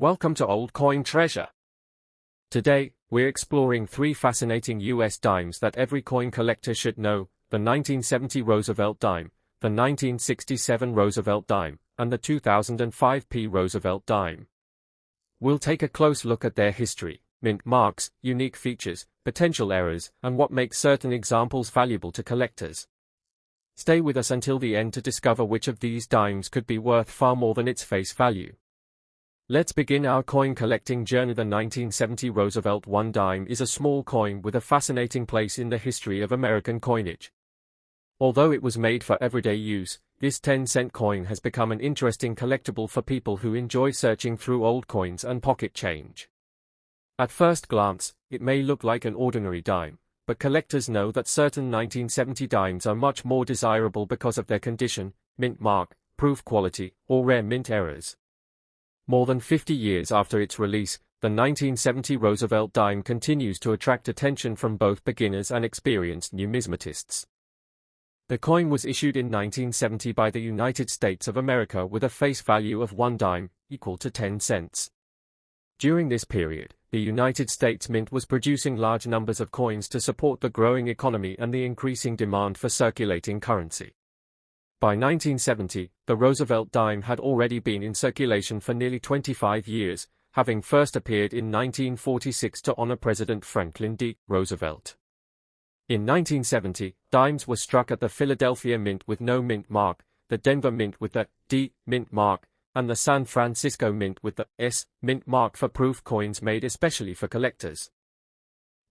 Welcome to Old Coin Treasure. Today, we're exploring three fascinating US dimes that every coin collector should know: the 1970 Roosevelt Dime, the 1967 Roosevelt Dime, and the 2005 Roosevelt Dime. We'll take a close look at their history, mint marks, unique features, potential errors, and what makes certain examples valuable to collectors. Stay with us until the end to discover which of these dimes could be worth far more than its face value. Let's begin our coin collecting journey. The 1970 Roosevelt I dime is a small coin with a fascinating place in the history of American coinage. Although it was made for everyday use, this 10-cent coin has become an interesting collectible for people who enjoy searching through old coins and pocket change. At first glance, it may look like an ordinary dime, but collectors know that certain 1970 dimes are much more desirable because of their condition, mint mark, proof quality, or rare mint errors. More than 50 years after its release, the 1970 Roosevelt Dime continues to attract attention from both beginners and experienced numismatists. The coin was issued in 1970 by the United States of America with a face value of 1 dime, equal to 10 cents. During this period, the United States Mint was producing large numbers of coins to support the growing economy and the increasing demand for circulating currency. By 1970, the Roosevelt Dime had already been in circulation for nearly 25 years, having first appeared in 1946 to honor President Franklin D. Roosevelt. In 1970, dimes were struck at the Philadelphia Mint with no mint mark, the Denver Mint with the D mint mark, and the San Francisco Mint with the S mint mark for proof coins made especially for collectors.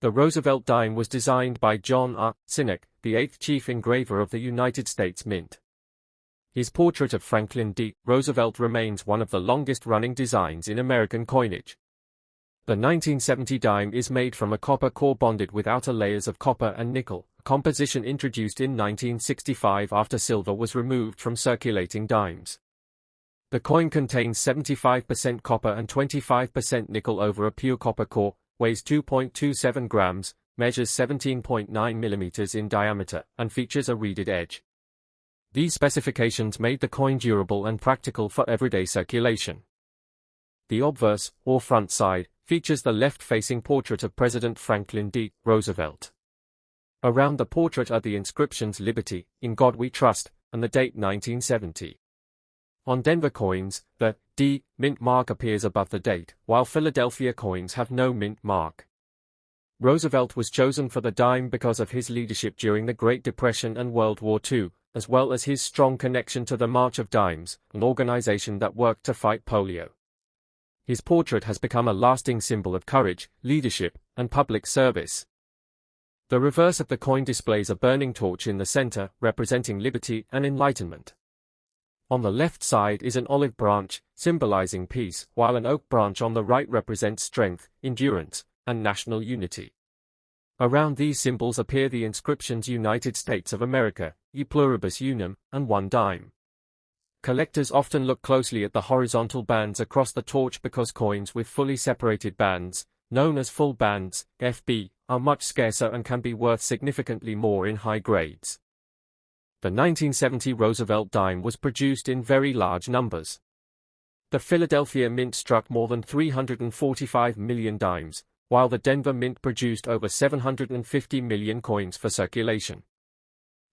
The Roosevelt Dime was designed by John R. Sinek, the 8th chief engraver of the United States Mint. His portrait of Franklin D. Roosevelt remains one of the longest-running designs in American coinage. The 1970 dime is made from a copper core bonded with outer layers of copper and nickel, a composition introduced in 1965 after silver was removed from circulating dimes. The coin contains 75% copper and 25% nickel over a pure copper core, weighs 2.27 grams, measures 17.9 millimeters in diameter, and features a reeded edge. These specifications made the coin durable and practical for everyday circulation. The obverse, or front side, features the left-facing portrait of President Franklin D. Roosevelt. Around the portrait are the inscriptions "Liberty," "In God We Trust," and the date 1970. On Denver coins, the D mint mark appears above the date, while Philadelphia coins have no mint mark. Roosevelt was chosen for the dime because of his leadership during the Great Depression and World War II, as well as his strong connection to the March of Dimes, an organization that worked to fight polio. His portrait has become a lasting symbol of courage, leadership, and public service. The reverse of the coin displays a burning torch in the center, representing liberty and enlightenment. On the left side is an olive branch, symbolizing peace, while an oak branch on the right represents strength, endurance, and national unity. Around these symbols appear the inscriptions "United States of America," "E pluribus unum," and "1 dime." Collectors often look closely at the horizontal bands across the torch because coins with fully separated bands, known as full bands, FB, are much scarcer and can be worth significantly more in high grades. The 1970 Roosevelt Dime was produced in very large numbers. The Philadelphia Mint struck more than 345 million dimes, while the Denver Mint produced over 750 million coins for circulation.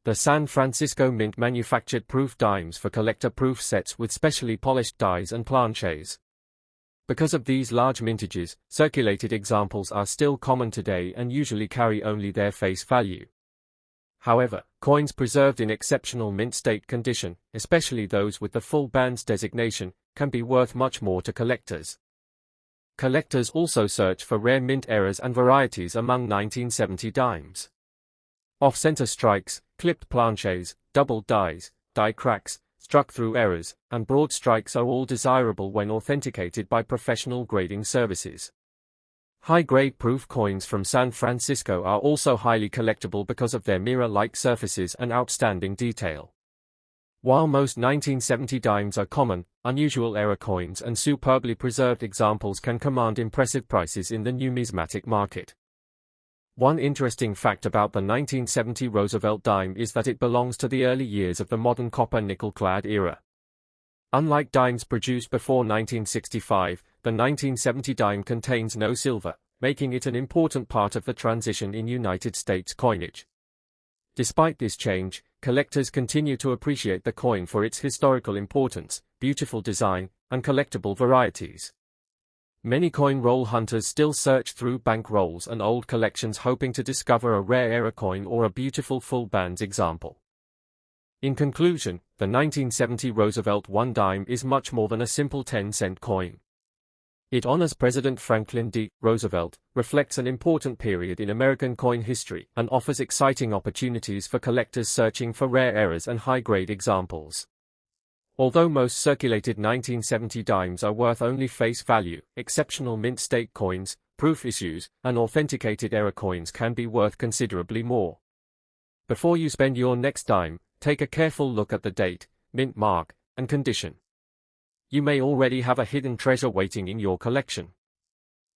The San Francisco Mint manufactured proof dimes for collector proof sets with specially polished dies and planches. Because of these large mintages, circulated examples are still common today and usually carry only their face value. However, coins preserved in exceptional mint state condition, especially those with the full bands designation, can be worth much more to collectors. Collectors also search for rare mint errors and varieties among 1970 dimes. Off-center strikes, clipped planches, doubled dies, die cracks, struck-through errors, and broad strikes are all desirable when authenticated by professional grading services. High-grade proof coins from San Francisco are also highly collectible because of their mirror-like surfaces and outstanding detail. While most 1970 dimes are common, unusual error coins and superbly preserved examples can command impressive prices in the numismatic market. One interesting fact about the 1970 Roosevelt Dime is that it belongs to the early years of the modern copper-nickel clad era. Unlike dimes produced before 1965, the 1970 dime contains no silver, making it an important part of the transition in United States coinage. Despite this change, collectors continue to appreciate the coin for its historical importance, beautiful design, and collectible varieties. Many coin roll hunters still search through bank rolls and old collections hoping to discover a rare era coin or a beautiful full bands example. In conclusion, the 1970 Roosevelt Dime is much more than a simple 10-cent coin. It honors President Franklin D. Roosevelt, reflects an important period in American coin history, and offers exciting opportunities for collectors searching for rare eras and high-grade examples. Although most circulated 1970 dimes are worth only face value, exceptional mint state coins, proof issues, and authenticated era coins can be worth considerably more. Before you spend your next dime, take a careful look at the date, mint mark, and condition. You may already have a hidden treasure waiting in your collection.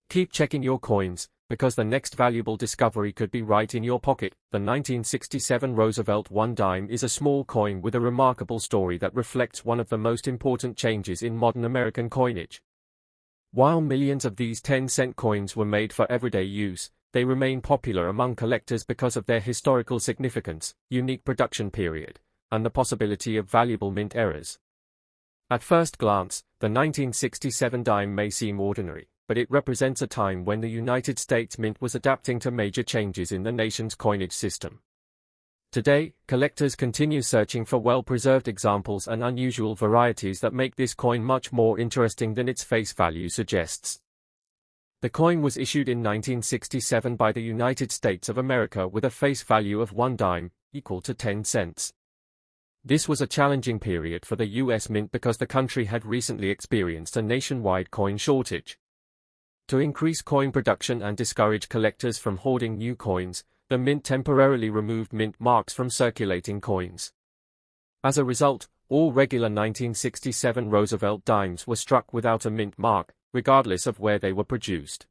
Keep checking your coins, because the next valuable discovery could be right in your pocket. The 1967 Roosevelt Dime is a small coin with a remarkable story that reflects one of the most important changes in modern American coinage. While millions of these 10-cent coins were made for everyday use, they remain popular among collectors because of their historical significance, unique production period, and the possibility of valuable mint eras. At first glance, the 1967 dime may seem ordinary, but it represents a time when the United States Mint was adapting to major changes in the nation's coinage system. Today, collectors continue searching for well-preserved examples and unusual varieties that make this coin much more interesting than its face value suggests. The coin was issued in 1967 by the United States of America with a face value of 1 dime, equal to 10 cents. This was a challenging period for the U.S. Mint because the country had recently experienced a nationwide coin shortage. To increase coin production and discourage collectors from hoarding new coins, the Mint temporarily removed mint marks from circulating coins. As a result, all regular 1967 Roosevelt dimes were struck without a mint mark, regardless of where they were produced.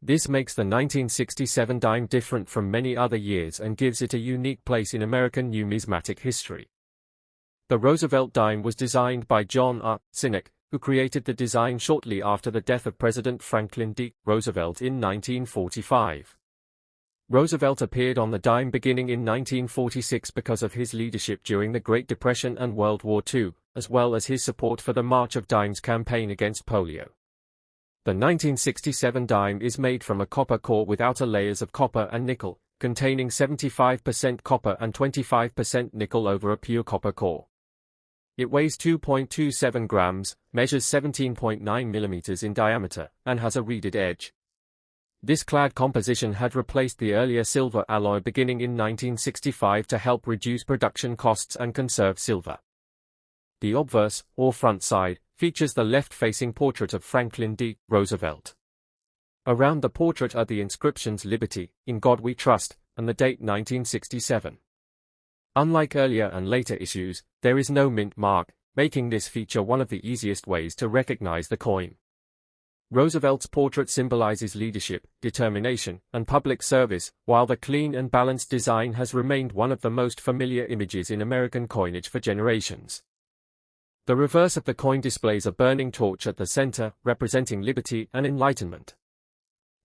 This makes the 1967 dime different from many other years and gives it a unique place in American numismatic history. The Roosevelt dime was designed by John R. Sinek, who created the design shortly after the death of President Franklin D. Roosevelt in 1945. Roosevelt appeared on the dime beginning in 1946 because of his leadership during the Great Depression and World War II, as well as his support for the March of Dimes campaign against polio. The 1967 dime is made from a copper core with outer layers of copper and nickel, containing 75% copper and 25% nickel over a pure copper core. It weighs 2.27 grams, measures 17.9 millimeters in diameter, and has a reeded edge. This clad composition had replaced the earlier silver alloy beginning in 1965 to help reduce production costs and conserve silver. The obverse, or front side, features the left-facing portrait of Franklin D. Roosevelt. Around the portrait are the inscriptions "Liberty, in God We Trust," and the date 1967. Unlike earlier and later issues, there is no mint mark, making this feature one of the easiest ways to recognize the coin. Roosevelt's portrait symbolizes leadership, determination, and public service, while the clean and balanced design has remained one of the most familiar images in American coinage for generations. The reverse of the coin displays a burning torch at the center, representing liberty and enlightenment.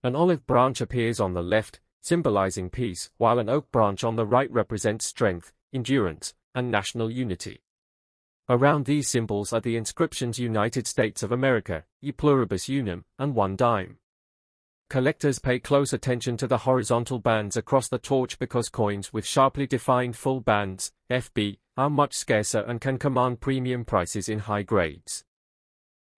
An olive branch appears on the left, symbolizing peace, while an oak branch on the right represents strength, endurance, and national unity. Around these symbols are the inscriptions "United States of America," "E Pluribus Unum," and "1 Dime." Collectors pay close attention to the horizontal bands across the torch because coins with sharply defined full bands, FB, are much scarcer and can command premium prices in high grades.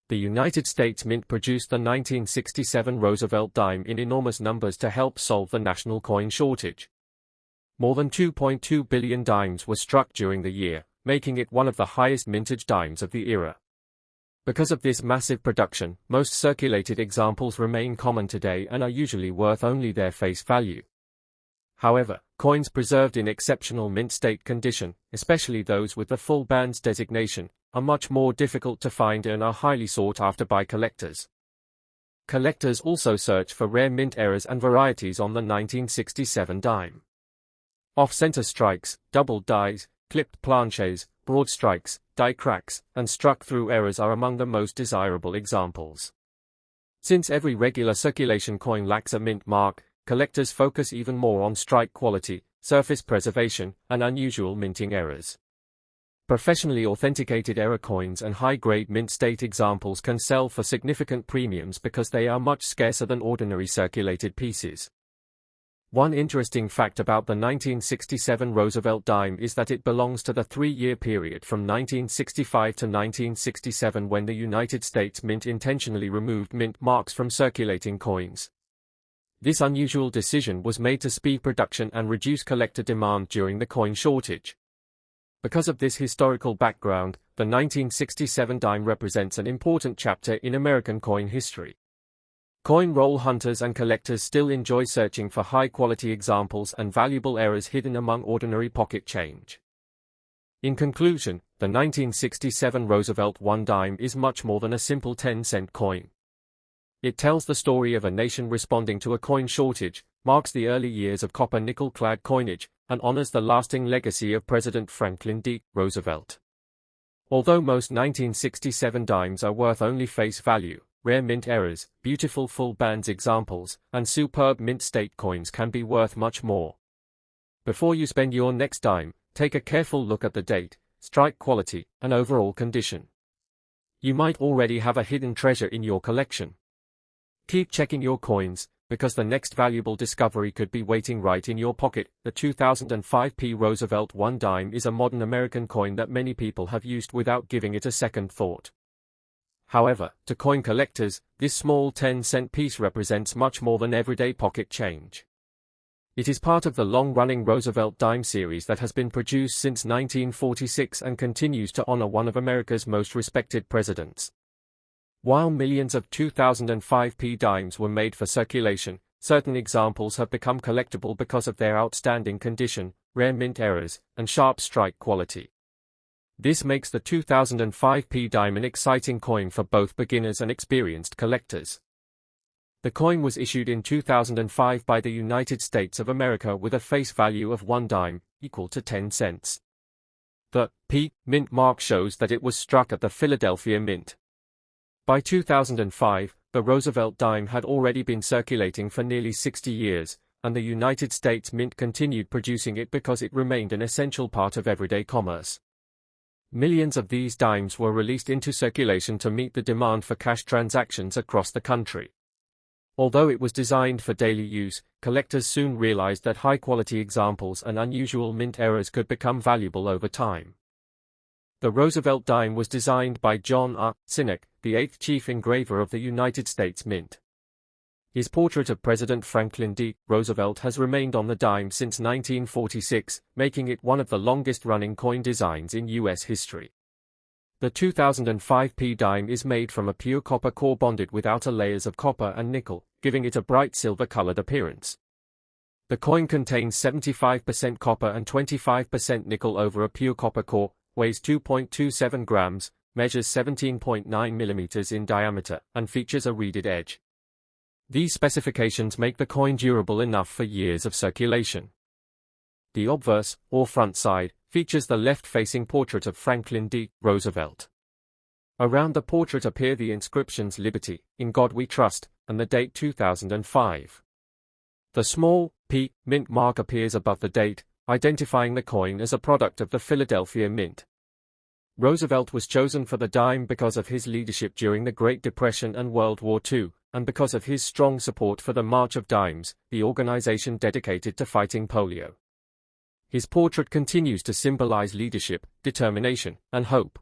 The United States Mint produced the 1967 Roosevelt dime in enormous numbers to help solve the national coin shortage. More than 2.2 billion dimes were struck during the year, making it one of the highest mintage dimes of the era. Because of this massive production, most circulated examples remain common today and are usually worth only their face value. However, coins preserved in exceptional mint state condition, especially those with the full bands designation, are much more difficult to find and are highly sought after by collectors. Collectors also search for rare mint eras and varieties on the 1967 dime. Off-center strikes, doubled dies, clipped planches, broad strikes, die cracks, and struck-through errors are among the most desirable examples. Since every regular circulation coin lacks a mint mark, collectors focus even more on strike quality, surface preservation, and unusual minting errors. Professionally authenticated error coins and high-grade mint state examples can sell for significant premiums because they are much scarcer than ordinary circulated pieces. One interesting fact about the 1967 Roosevelt Dime is that it belongs to the 3-year period from 1965 to 1967 when the United States Mint intentionally removed mint marks from circulating coins. This unusual decision was made to speed production and reduce collector demand during the coin shortage. Because of this historical background, the 1967 dime represents an important chapter in American coin history. Coin roll hunters and collectors still enjoy searching for high-quality examples and valuable errors hidden among ordinary pocket change. In conclusion, the 1967 Roosevelt I dime is much more than a simple 10-cent coin. It tells the story of a nation responding to a coin shortage, marks the early years of copper-nickel clad coinage, and honors the lasting legacy of President Franklin D. Roosevelt. Although most 1967 dimes are worth only face value, rare mint errors, beautiful full bands examples, and superb mint state coins can be worth much more. Before you spend your next dime, take a careful look at the date, strike quality, and overall condition. You might already have a hidden treasure in your collection. Keep checking your coins, because the next valuable discovery could be waiting right in your pocket. The 2005 Roosevelt I dime is a modern American coin that many people have used without giving it a second thought. However, to coin collectors, this small 10-cent piece represents much more than everyday pocket change. It is part of the long-running Roosevelt Dime series that has been produced since 1946 and continues to honor one of America's most respected presidents. While millions of 2005 dimes were made for circulation, certain examples have become collectible because of their outstanding condition, rare mint errors, and sharp strike quality. This makes the 2005 dime an exciting coin for both beginners and experienced collectors. The coin was issued in 2005 by the United States of America with a face value of 1 dime, equal to 10 cents. The P mint mark shows that it was struck at the Philadelphia Mint. By 2005, the Roosevelt Dime had already been circulating for nearly 60 years, and the United States Mint continued producing it because it remained an essential part of everyday commerce. Millions of these dimes were released into circulation to meet the demand for cash transactions across the country. Although it was designed for daily use, collectors soon realized that high-quality examples and unusual mint errors could become valuable over time. The Roosevelt Dime was designed by John R. Sinek, the 8th chief engraver of the United States Mint. His portrait of President Franklin D. Roosevelt has remained on the dime since 1946, making it one of the longest-running coin designs in U.S. history. The 2005 dime is made from a pure copper core bonded with outer layers of copper and nickel, giving it a bright silver-colored appearance. The coin contains 75% copper and 25% nickel over a pure copper core, weighs 2.27 grams, measures 17.9 millimeters in diameter, and features a reeded edge. These specifications make the coin durable enough for years of circulation. The obverse, or front side, features the left-facing portrait of Franklin D. Roosevelt. Around the portrait appear the inscriptions "Liberty, in God We Trust," and the date 2005. The small P mint mark appears above the date, identifying the coin as a product of the Philadelphia Mint. Roosevelt was chosen for the dime because of his leadership during the Great Depression and World War II, and because of his strong support for the March of Dimes, the organization dedicated to fighting polio. His portrait continues to symbolize leadership, determination, and hope.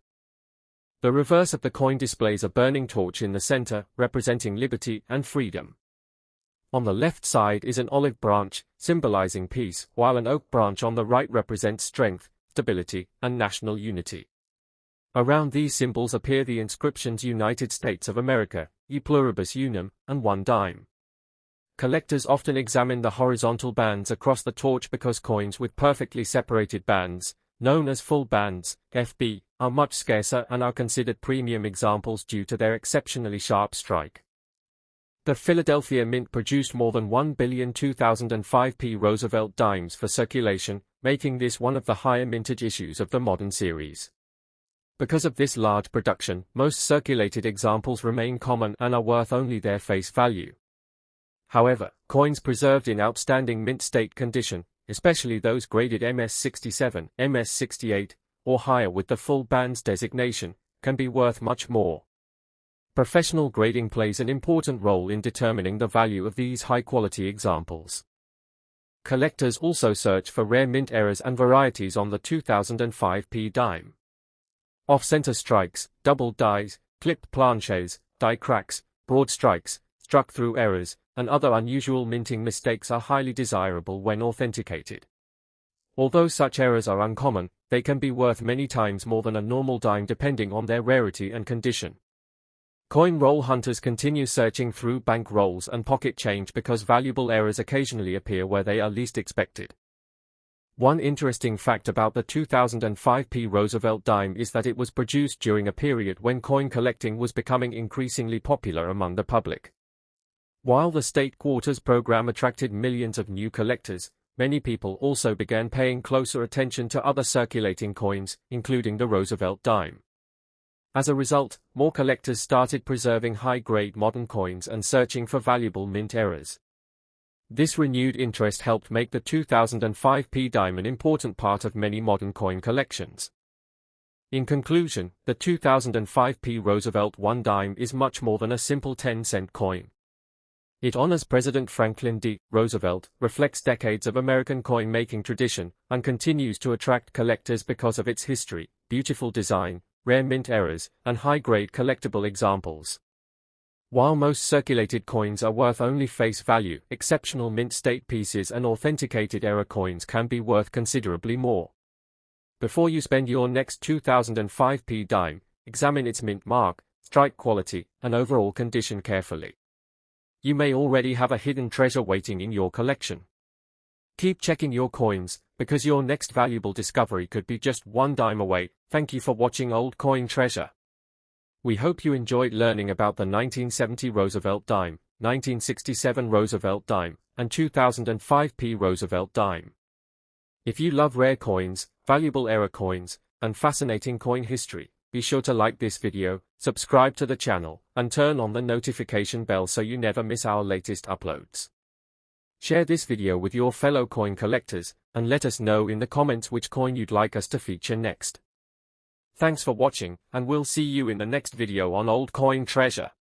The reverse of the coin displays a burning torch in the center, representing liberty and freedom. On the left side is an olive branch, symbolizing peace, while an oak branch on the right represents strength, stability, and national unity. Around these symbols appear the inscriptions United States of America, E pluribus unum, and 1 dime. Collectors often examine the horizontal bands across the torch because coins with perfectly separated bands, known as full bands, FB, are much scarcer and are considered premium examples due to their exceptionally sharp strike. The Philadelphia Mint produced more than 1 billion 2005 Roosevelt dimes for circulation, making this one of the higher mintage issues of the modern series. Because of this large production, most circulated examples remain common and are worth only their face value. However, coins preserved in outstanding mint state condition, especially those graded MS67, MS68, or higher with the full bands designation, can be worth much more. Professional grading plays an important role in determining the value of these high-quality examples. Collectors also search for rare mint errors and varieties on the 2005p dime. Off-center strikes, doubled dies, clipped planches, die cracks, broad strikes, struck-through errors, and other unusual minting mistakes are highly desirable when authenticated. Although such errors are uncommon, they can be worth many times more than a normal dime depending on their rarity and condition. Coin roll hunters continue searching through bank rolls and pocket change because valuable errors occasionally appear where they are least expected. One interesting fact about the 2005p Roosevelt Dime is that it was produced during a period when coin collecting was becoming increasingly popular among the public. While the State Quarters program attracted millions of new collectors, many people also began paying closer attention to other circulating coins, including the Roosevelt Dime. As a result, more collectors started preserving high-grade modern coins and searching for valuable mint errors. This renewed interest helped make the 2005p dime an important part of many modern coin collections. In conclusion, the 2005p Roosevelt I dime is much more than a simple 10-cent coin. It honors President Franklin D. Roosevelt, reflects decades of American coin-making tradition, and continues to attract collectors because of its history, beautiful design, rare mint errors, and high-grade collectible examples. While most circulated coins are worth only face value, exceptional mint state pieces and authenticated error coins can be worth considerably more. Before you spend your next 2005p dime, examine its mint mark, strike quality, and overall condition carefully. You may already have a hidden treasure waiting in your collection. Keep checking your coins, because your next valuable discovery could be just one dime away. Thank you for watching Old Coin Treasure. We hope you enjoyed learning about the 1970 Roosevelt Dime, 1967 Roosevelt Dime, and 2005p Roosevelt Dime. If you love rare coins, valuable error coins, and fascinating coin history, be sure to like this video, subscribe to the channel, and turn on the notification bell so you never miss our latest uploads. Share this video with your fellow coin collectors, and let us know in the comments which coin you'd like us to feature next. Thanks for watching, and we'll see you in the next video on Old Coin Treasure.